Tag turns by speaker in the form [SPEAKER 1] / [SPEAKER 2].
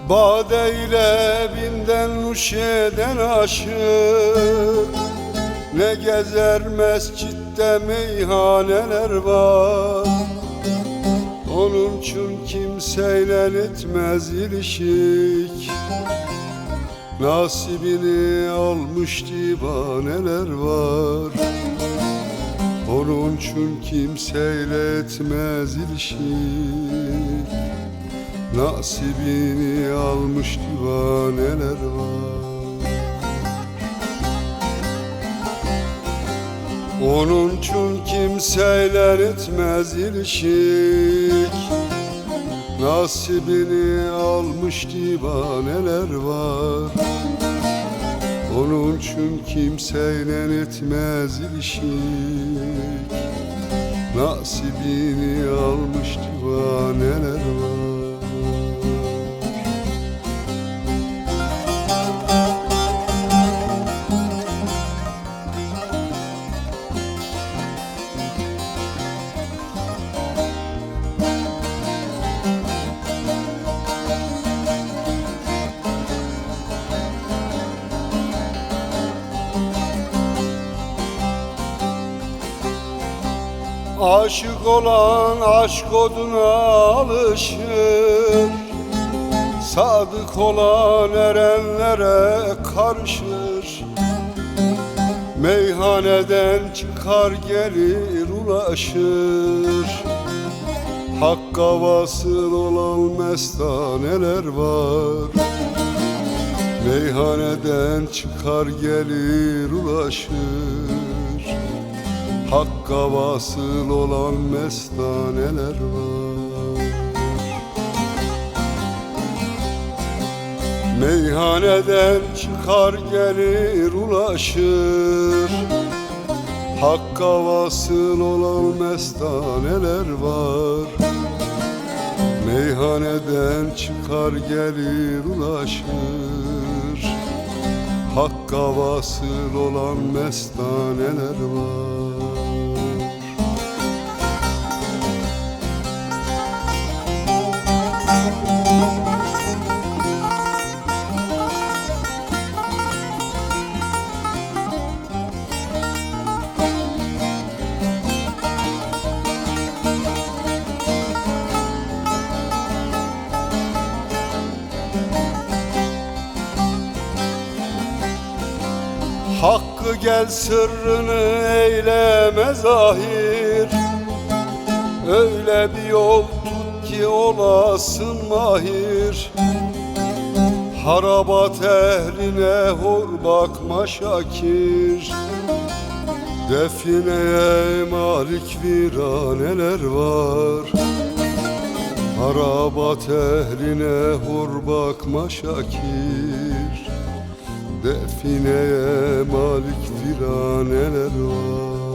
[SPEAKER 1] Bade ile binden nuş eden aşık, ne gezer mescitte meyhaneler var. Onun için kimseyle etmez ilişik, nasibini almış divaneler var. Onun için kimseyle etmez ilişik, nasibini almış divaneler var. Onun için kimseyle etmez ilişik, nasibini almış divaneler var. Onun için kimseyle etmez ilişik, nasibini almış divaneler var. Aşık olan aşk oduna alışır, sadık olan erenlere karışır. Meyhaneden çıkar gelir ulaşır, Hakka vasıl olan mestaneler var. Meyhaneden çıkar gelir ulaşır, Hakka vasıl olan mestaneler var. Meyhaneden çıkar gelir ulaşır, Hakka vasıl olan mestaneler var. Meyhaneden çıkar gelir ulaşır, Hakka vasıl olan mestaneler var. Hakkı gel sırrını eyleme zahir, öyle bir yol tut ki olasın mahir. Harabat ehline hor bakma şakir, defineye malik viraneler var. Harabat ehline hor bakma şakir, defineye malik viraneler var.